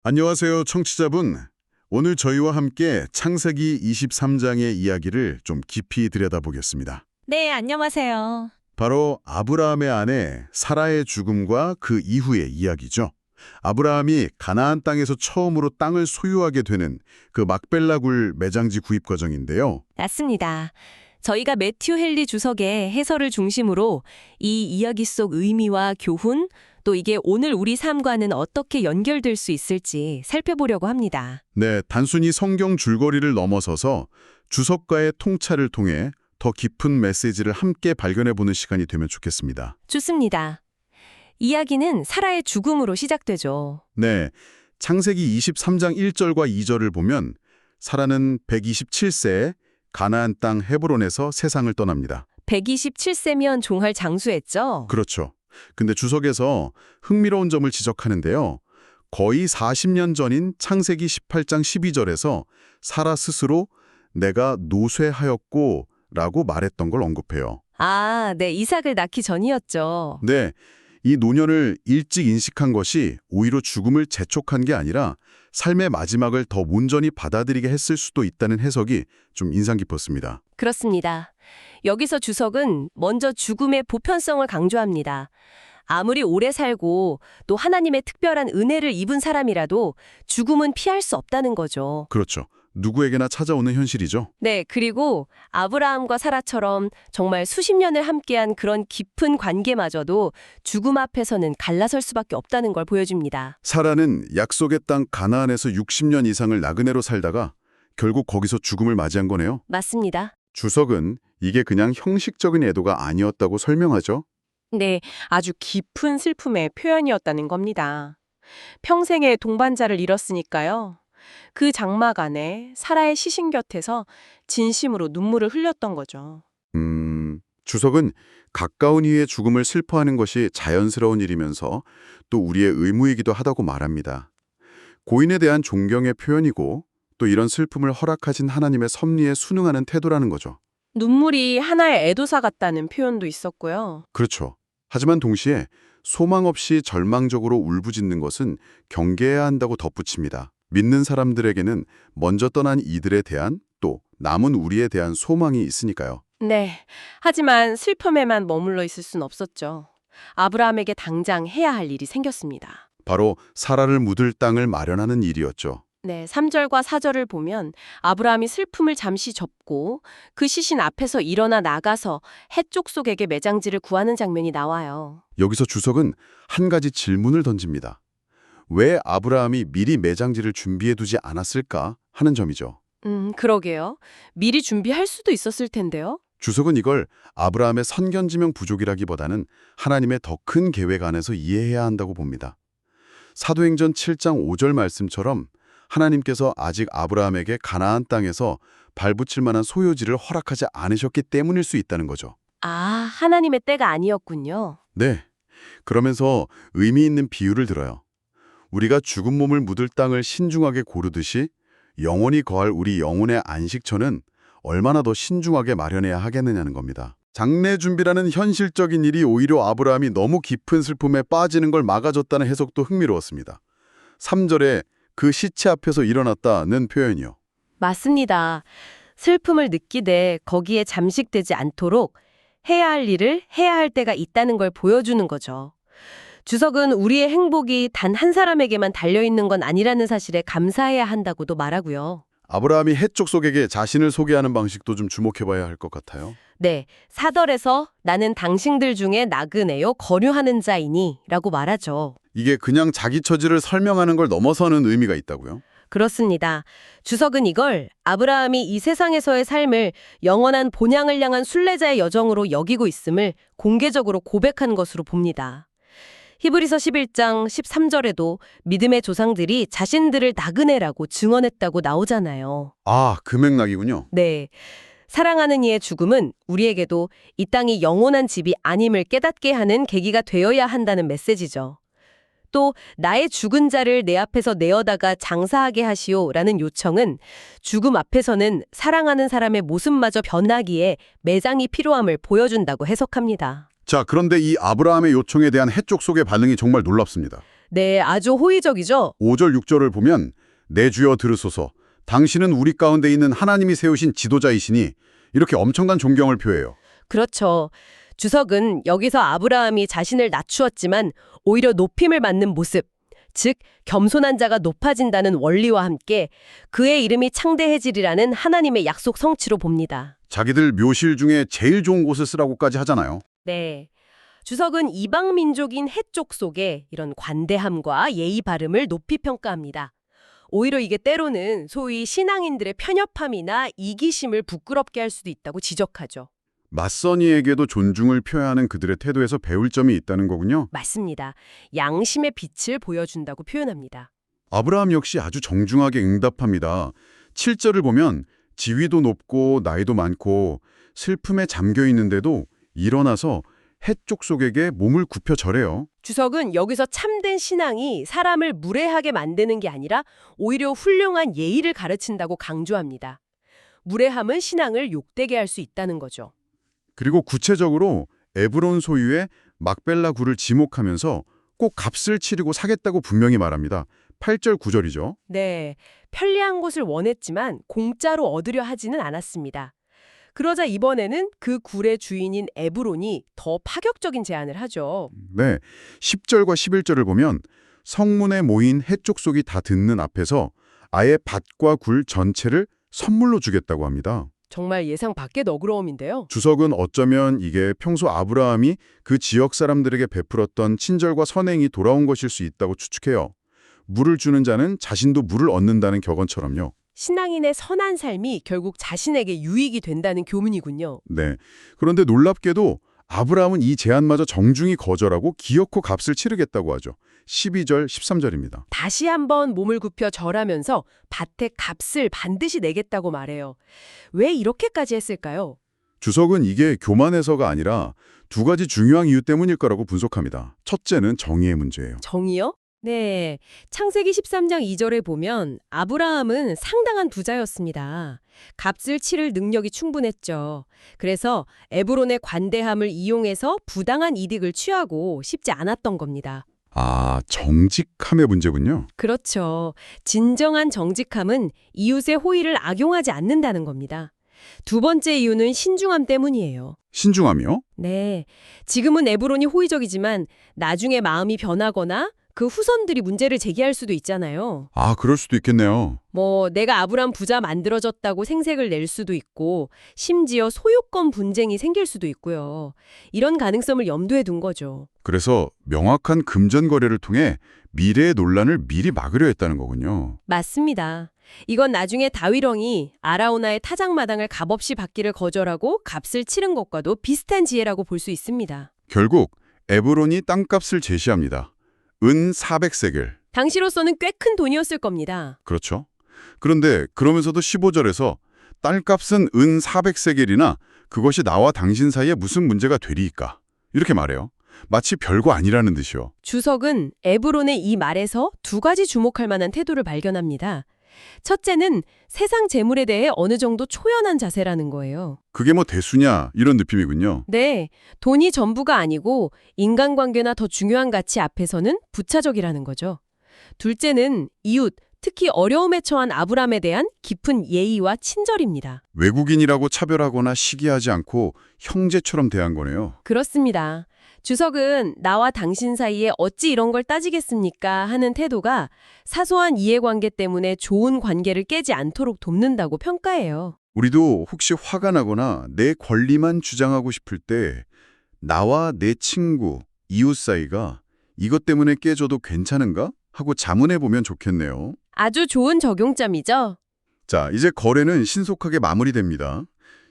안녕하세요, 청취자분. 오늘 저희와 함께 창세기 23장의 이야기를 좀 깊이 들여다보겠습니다. 네, 안녕하세요. 바로 아브라함의 아내 사라의 죽음과 그 이후의 이야기죠. 아브라함이 가나안 땅에서 처음으로 땅을 소유하게 되는 그 막벨라굴 매장지 구입 과정인데요. 맞습니다. 저희가 매튜 헨리 주석의 해설을 중심으로 이 이야기 속 의미와 교훈, 또 이게 오늘 우리 삶과는 어떻게 연결될 수 있을지 살펴보려고 합니다. 네, 단순히 성경 줄거리를 넘어서서 주석과의 통찰을 통해 더 깊은 메시지를 함께 발견해보는 시간이 되면 좋겠습니다. 좋습니다. 이야기는 사라의 죽음으로 시작되죠. 네, 창세기 23장 1절과 2절을 보면 사라는 127세에 가나안 땅 헤브론에서 세상을 떠납니다. 127세면 종할 장수했죠? 그렇죠. 근데 주석에서 흥미로운 점을 지적하는데요. 거의 40년 전인 창세기 18장 12절에서 사라 스스로 내가 노쇠하였고 라고 말했던 걸 언급해요. 아, 네, 이삭을 낳기 전이었죠. 네, 이 노년을 일찍 인식한 것이 오히려 죽음을 재촉한 게 아니라 삶의 마지막을 더 온전히 받아들이게 했을 수도 있다는 해석이 좀 인상 깊었습니다. 그렇습니다. 여기서 주석은 먼저 죽음의 보편성을 강조합니다. 아무리 오래 살고 또 하나님의 특별한 은혜를 입은 사람이라도 죽음은 피할 수 없다는 거죠. 그렇죠. 누구에게나 찾아오는 현실이죠. 네, 그리고 아브라함과 사라처럼 정말 수십 년을 함께한 그런 깊은 관계마저도 죽음 앞에서는 갈라설 수밖에 없다는 걸 보여줍니다. 사라는 약속의 땅 가나안에서 60년 이상을 나그네로 살다가 결국 거기서 죽음을 맞이한 거네요. 맞습니다. 주석은 이게 그냥 형식적인 애도가 아니었다고 설명하죠. 네, 아주 깊은 슬픔의 표현이었다는 겁니다. 평생의 동반자를 잃었으니까요. 그 장막 안에 사라의 시신 곁에서 진심으로 눈물을 흘렸던 거죠. 주석은 가까운 이의 죽음을 슬퍼하는 것이 자연스러운 일이면서 또 우리의 의무이기도 하다고 말합니다. 고인에 대한 존경의 표현이고 또 이런 슬픔을 허락하신 하나님의 섭리에 순응하는 태도라는 거죠. 눈물이 하나의 애도사 같다는 표현도 있었고요. 그렇죠. 하지만 동시에 소망 없이 절망적으로 울부짖는 것은 경계해야 한다고 덧붙입니다. 믿는 사람들에게는 먼저 떠난 이들에 대한 또 남은 우리에 대한 소망이 있으니까요. 네, 하지만 슬픔에만 머물러 있을 순 없었죠. 아브라함에게 당장 해야 할 일이 생겼습니다. 바로 사라를 묻을 땅을 마련하는 일이었죠. 네, 3절과 4절을 보면 아브라함이 슬픔을 잠시 접고 그 시신 앞에서 일어나 나가서 헷족속에게 매장지를 구하는 장면이 나와요. 여기서 주석은 한 가지 질문을 던집니다. 왜 아브라함이 미리 매장지를 준비해두지 않았을까 하는 점이죠. 그러게요. 미리 준비할 수도 있었을 텐데요. 주석은 이걸 아브라함의 선견지명 부족이라기보다는 하나님의 더 큰 계획 안에서 이해해야 한다고 봅니다. 사도행전 7장 5절 말씀처럼 하나님께서 아직 아브라함에게 가나안 땅에서 발붙일 만한 소유지를 허락하지 않으셨기 때문일 수 있다는 거죠. 아, 하나님의 때가 아니었군요. 네. 그러면서 의미 있는 비유를 들어요. 우리가 죽은 몸을 묻을 땅을 신중하게 고르듯이 영원히 거할 우리 영혼의 안식처는 얼마나 더 신중하게 마련해야 하겠느냐는 겁니다. 장례 준비라는 현실적인 일이 오히려 아브라함이 너무 깊은 슬픔에 빠지는 걸 막아줬다는 해석도 흥미로웠습니다. 3절에 그 시체 앞에서 일어났다는 표현이요. 맞습니다. 슬픔을 느끼되 거기에 잠식되지 않도록 해야 할 일을 해야 할 때가 있다는 걸 보여주는 거죠. 주석은 우리의 행복이 단 한 사람에게만 달려있는 건 아니라는 사실에 감사해야 한다고도 말하고요. 아브라함이 헷족속에게 자신을 소개하는 방식도 좀 주목해봐야 할 것 같아요. 네, 사절에서 나는 당신들 중에 나그네요 거류하는 자이니 라고 말하죠. 이게 그냥 자기 처지를 설명하는 걸 넘어서는 의미가 있다고요? 그렇습니다. 주석은 이걸 아브라함이 이 세상에서의 삶을 영원한 본향을 향한 순례자의 여정으로 여기고 있음을 공개적으로 고백한 것으로 봅니다. 히브리서 11장 13절에도 믿음의 조상들이 자신들을 나그네라고 증언했다고 나오잖아요. 아, 그 맥락이군요. 네. 사랑하는 이의 죽음은 우리에게도 이 땅이 영원한 집이 아님을 깨닫게 하는 계기가 되어야 한다는 메시지죠. 또 나의 죽은 자를 내 앞에서 내어다가 장사하게 하시오라는 요청은 죽음 앞에서는 사랑하는 사람의 모습마저 변하기에 매장이 필요함을 보여준다고 해석합니다. 자, 그런데 이 아브라함의 요청에 대한 헷족속의 반응이 정말 놀랍습니다. 네, 아주 호의적이죠? 5절, 6절을 보면 내 주여 들으소서 당신은 우리 가운데 있는 하나님이 세우신 지도자이시니 이렇게 엄청난 존경을 표해요. 그렇죠. 주석은 여기서 아브라함이 자신을 낮추었지만 오히려 높임을 받는 모습, 즉 겸손한 자가 높아진다는 원리와 함께 그의 이름이 창대해지리라는 하나님의 약속 성취로 봅니다. 자기들 묘실 중에 제일 좋은 곳을 쓰라고까지 하잖아요. 네. 주석은 이방 민족인 해쪽 속에 이런 관대함과 예의 바름을 높이 평가합니다. 오히려 이게 때로는 소위 신앙인들의 편협함이나 이기심을 부끄럽게 할 수도 있다고 지적하죠. 맞선이에게도 존중을 표하는 그들의 태도에서 배울 점이 있다는 거군요. 맞습니다. 양심의 빛을 보여준다고 표현합니다. 아브라함 역시 아주 정중하게 응답합니다. 7절을 보면 지위도 높고 나이도 많고 슬픔에 잠겨 있는데도 일어나서 해쪽 속에게 몸을 굽혀 절해요. 주석은 여기서 참된 신앙이 사람을 무례하게 만드는 게 아니라 오히려 훌륭한 예의를 가르친다고 강조합니다. 무례함은 신앙을 욕되게 할 수 있다는 거죠. 그리고 구체적으로 에브론 소유의 막벨라 굴을 지목하면서 꼭 값을 치르고 사겠다고 분명히 말합니다. 8절 9절이죠. 네, 편리한 곳을 원했지만 공짜로 얻으려 하지는 않았습니다. 그러자 이번에는 그 굴의 주인인 에브론이 더 파격적인 제안을 하죠. 네, 10절과 11절을 보면 성문에 모인 해족속이 다 듣는 앞에서 아예 밭과 굴 전체를 선물로 주겠다고 합니다. 정말 예상 밖의 너그러움인데요. 주석은 어쩌면 이게 평소 아브라함이 그 지역 사람들에게 베풀었던 친절과 선행이 돌아온 것일 수 있다고 추측해요. 물을 주는 자는 자신도 물을 얻는다는 격언처럼요. 신앙인의 선한 삶이 결국 자신에게 유익이 된다는 교훈이군요. 네. 그런데 놀랍게도 아브라함은 이 제안마저 정중히 거절하고 기어코 값을 치르겠다고 하죠. 12절, 13절입니다. 다시 한번 몸을 굽혀 절하면서 밭의 값을 반드시 내겠다고 말해요. 왜 이렇게까지 했을까요? 주석은 이게 교만해서가 아니라 두 가지 중요한 이유 때문일 거라고 분석합니다. 첫째는 정의의 문제예요. 정의요? 네, 창세기 13장 2절에 보면 아브라함은 상당한 부자였습니다. 값을 치를 능력이 충분했죠. 그래서 에브론의 관대함을 이용해서 부당한 이득을 취하고 싶지 않았던 겁니다. 아, 정직함의 문제군요. 그렇죠. 진정한 정직함은 이웃의 호의를 악용하지 않는다는 겁니다. 두 번째 이유는 신중함 때문이에요. 신중함이요? 네, 지금은 에브론이 호의적이지만 나중에 마음이 변하거나 그 후손들이 문제를 제기할 수도 있잖아요. 아, 그럴 수도 있겠네요. 내가 아브람 부자 만들어졌다고 생색을 낼 수도 있고 심지어 소유권 분쟁이 생길 수도 있고요. 이런 가능성을 염두에 둔 거죠. 그래서 명확한 금전 거래를 통해 미래의 논란을 미리 막으려 했다는 거군요. 맞습니다. 이건 나중에 다윗왕이 아라우나의 타작마당을 값없이 받기를 거절하고 값을 치른 것과도 비슷한 지혜라고 볼 수 있습니다. 결국 에브론이 땅값을 제시합니다. 은 400세겔. 당시로서는 꽤 큰 돈이었을 겁니다. 그렇죠. 그런데 그러면서도 15절에서 땅값은 은 400세겔이나 그것이 나와 당신 사이에 무슨 문제가 되리이까. 이렇게 말해요. 마치 별거 아니라는 듯이요. 주석은 에브론의 이 말에서 두 가지 주목할 만한 태도를 발견합니다. 첫째는 세상 재물에 대해 어느 정도 초연한 자세라는 거예요. 그게 뭐 대수냐 이런 느낌이군요. 네, 돈이 전부가 아니고 인간관계나 더 중요한 가치 앞에서는 부차적이라는 거죠. 둘째는 이웃, 특히 어려움에 처한 아브람에 대한 깊은 예의와 친절입니다. 외국인이라고 차별하거나 시기하지 않고 형제처럼 대한 거네요. 그렇습니다. 주석은 나와 당신 사이에 어찌 이런 걸 따지겠습니까 하는 태도가 사소한 이해관계 때문에 좋은 관계를 깨지 않도록 돕는다고 평가해요. 우리도 혹시 화가 나거나 내 권리만 주장하고 싶을 때 나와 내 친구, 이웃 사이가 이것 때문에 깨져도 괜찮은가? 하고 자문해 보면 좋겠네요. 아주 좋은 적용점이죠. 자, 이제 거래는 신속하게 마무리됩니다.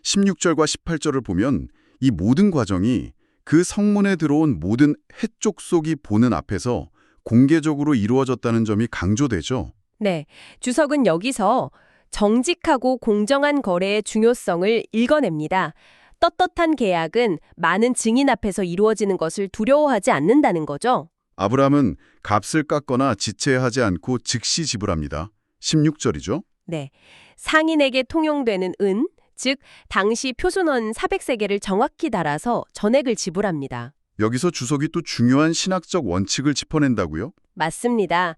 16절과 18절을 보면 이 모든 과정이 그 성문에 들어온 모든 해쪽 속이 보는 앞에서 공개적으로 이루어졌다는 점이 강조되죠. 네, 주석은 여기서 정직하고 공정한 거래의 중요성을 읽어냅니다. 떳떳한 계약은 많은 증인 앞에서 이루어지는 것을 두려워하지 않는다는 거죠. 아브라함은 값을 깎거나 지체하지 않고 즉시 지불합니다. 16절이죠. 네, 상인에게 통용되는 은, 즉 당시 표준원 400세겔을 정확히 달아서 전액을 지불합니다. 여기서 주석이 또 중요한 신학적 원칙을 짚어낸다고요? 맞습니다.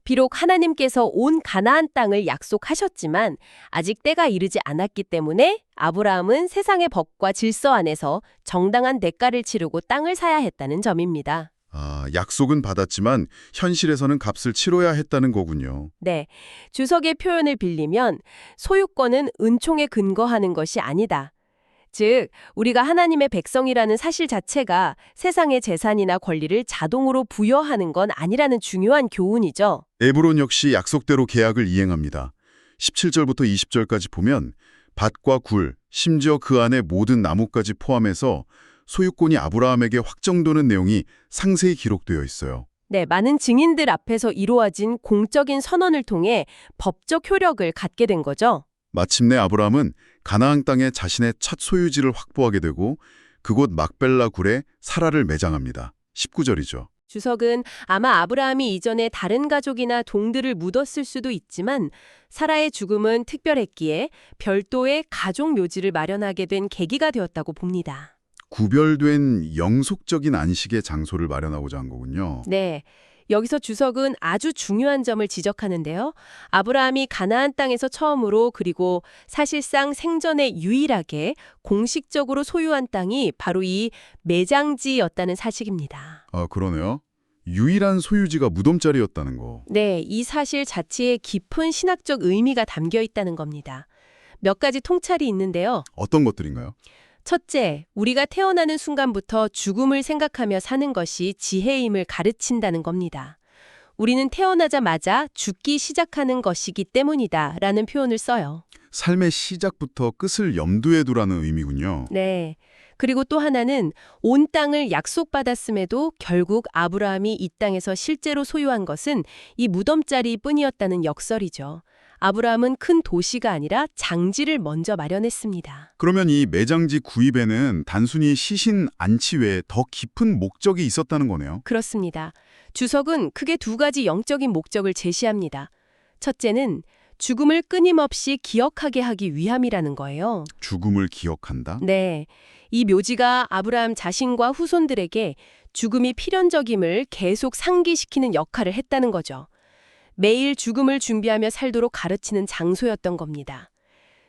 비록 하나님께서 온 가나안 땅을 약속하셨지만 아직 때가 이르지 않았기 때문에 아브라함은 세상의 법과 질서 안에서 정당한 대가를 치르고 땅을 사야 했다는 점입니다. 약속은 받았지만 현실에서는 값을 치러야 했다는 거군요. 네, 주석의 표현을 빌리면 소유권은 은총에 근거하는 것이 아니다. 즉, 우리가 하나님의 백성이라는 사실 자체가 세상의 재산이나 권리를 자동으로 부여하는 건 아니라는 중요한 교훈이죠. 에브론 역시 약속대로 계약을 이행합니다. 17절부터 20절까지 보면 밭과 굴, 심지어 그 안에 모든 나무까지 포함해서 소유권이 아브라함에게 확정되는 내용이 상세히 기록되어 있어요. 네, 많은 증인들 앞에서 이루어진 공적인 선언을 통해 법적 효력을 갖게 된 거죠. 마침내 아브라함은 가나안 땅에 자신의 첫 소유지를 확보하게 되고 그곳 막벨라 굴에 사라를 매장합니다. 19절이죠. 주석은 아마 아브라함이 이전에 다른 가족이나 동들을 묻었을 수도 있지만 사라의 죽음은 특별했기에 별도의 가족 묘지를 마련하게 된 계기가 되었다고 봅니다. 구별된 영속적인 안식의 장소를 마련하고자 한 거군요. 네, 여기서 주석은 아주 중요한 점을 지적하는데요. 아브라함이 가나안 땅에서 처음으로 그리고 사실상 생전에 유일하게 공식적으로 소유한 땅이 바로 이 매장지였다는 사실입니다. 그러네요. 유일한 소유지가 무덤자리였다는 거. 네, 이 사실 자체에 깊은 신학적 의미가 담겨 있다는 겁니다. 몇 가지 통찰이 있는데요. 어떤 것들인가요? 첫째, 우리가 태어나는 순간부터 죽음을 생각하며 사는 것이 지혜임을 가르친다는 겁니다. 우리는 태어나자마자 죽기 시작하는 것이기 때문이다 라는 표현을 써요. 삶의 시작부터 끝을 염두에 두라는 의미군요. 네. 그리고 또 하나는 온 땅을 약속받았음에도 결국 아브라함이 이 땅에서 실제로 소유한 것은 이 무덤자리뿐이었다는 역설이죠. 아브라함은 큰 도시가 아니라 장지를 먼저 마련했습니다. 그러면 이 매장지 구입에는 단순히 시신 안치 외에 더 깊은 목적이 있었다는 거네요. 그렇습니다. 주석은 크게 두 가지 영적인 목적을 제시합니다. 첫째는 죽음을 끊임없이 기억하게 하기 위함이라는 거예요. 죽음을 기억한다? 네. 이 묘지가 아브라함 자신과 후손들에게 죽음이 필연적임을 계속 상기시키는 역할을 했다는 거죠. 매일 죽음을 준비하며 살도록 가르치는 장소였던 겁니다.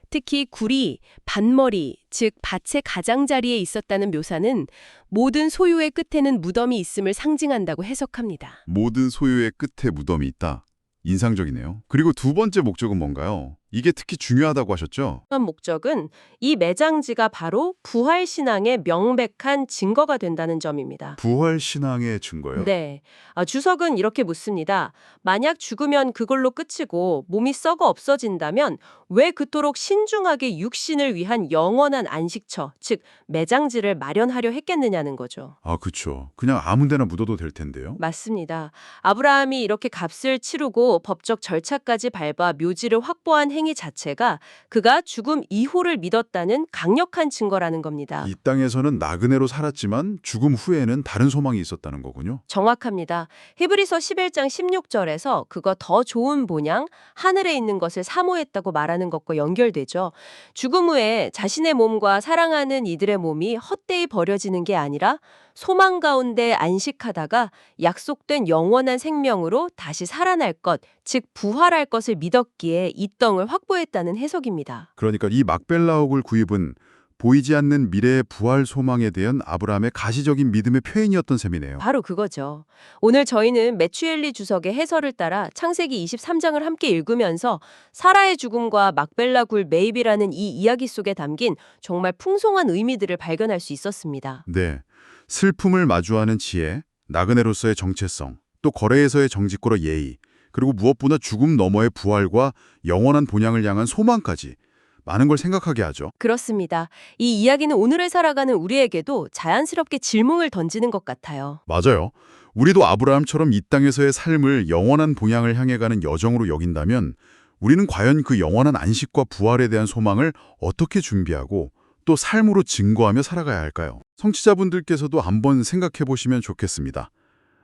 특히 굴이 밭머리, 즉 밭의 가장자리에 있었다는 묘사는 모든 소유의 끝에는 무덤이 있음을 상징한다고 해석합니다. 모든 소유의 끝에 무덤이 있다. 인상적이네요. 그리고 두 번째 목적은 뭔가요? 이게 특히 중요하다고 하셨죠? 한 목적은 이 매장지가 바로 부활신앙의 명백한 증거가 된다는 점입니다. 부활신앙의 증거요? 네. 주석은 이렇게 묻습니다. 만약 죽으면 그걸로 끝이고 몸이 썩어 없어진다면 왜 그토록 신중하게 육신을 위한 영원한 안식처, 즉 매장지를 마련하려 했겠느냐는 거죠. 그쵸. 그냥 아무 데나 묻어도 될 텐데요. 맞습니다. 아브라함이 이렇게 값을 치르고 법적 절차까지 밟아 묘지를 확보한 행위 자체가 그가 죽음 이후를 믿었다는 강력한 증거라는 겁니다. 이 땅에서는 나그네로 살았지만 죽음 후에는 다른 소망이 있었다는 거군요. 정확합니다. 히브리서 11장 16절에서 그거 더 좋은 본향, 하늘에 있는 것을 사모했다고 말하는 것과 연결되죠. 죽음 후에 자신의 몸과 사랑하는 이들의 몸이 헛되이 버려지는 게 아니라 소망 가운데 안식하다가 약속된 영원한 생명으로 다시 살아날 것, 즉 부활할 것을 믿었기에 이 땅을 확보했다는 해석입니다. 그러니까 이 막벨라옥을 구입은 보이지 않는 미래의 부활 소망에 대한 아브라함의 가시적인 믿음의 표현이었던 셈이네요. 바로 그거죠. 오늘 저희는 매추엘리 주석의 해설을 따라 창세기 23장을 함께 읽으면서 사라의 죽음과 막벨라 굴 매입이라는 이 이야기 속에 담긴 정말 풍성한 의미들을 발견할 수 있었습니다. 네. 슬픔을 마주하는 지혜, 나그네로서의 정체성, 또 거래에서의 정직고로 예의, 그리고 무엇보다 죽음 너머의 부활과 영원한 본향을 향한 소망까지 많은 걸 생각하게 하죠. 그렇습니다. 이 이야기는 오늘을 살아가는 우리에게도 자연스럽게 질문을 던지는 것 같아요. 맞아요. 우리도 아브라함처럼 이 땅에서의 삶을 영원한 본향을 향해 가는 여정으로 여긴다면 우리는 과연 그 영원한 안식과 부활에 대한 소망을 어떻게 준비하고 또 삶으로 증거하며 살아가야 할까요? 청취자분들께서도 한번 생각해 보시면 좋겠습니다.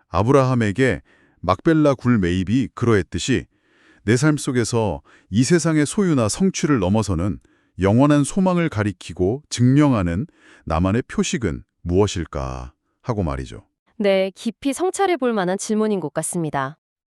아브라함에게 막벨라 굴 매입이 그러했듯이 내 삶 속에서 이 세상의 소유나 성취를 넘어서는 영원한 소망을 가리키고 증명하는 나만의 표식은 무엇일까 하고 말이죠. 네, 깊이 성찰해 볼 만한 질문인 것 같습니다.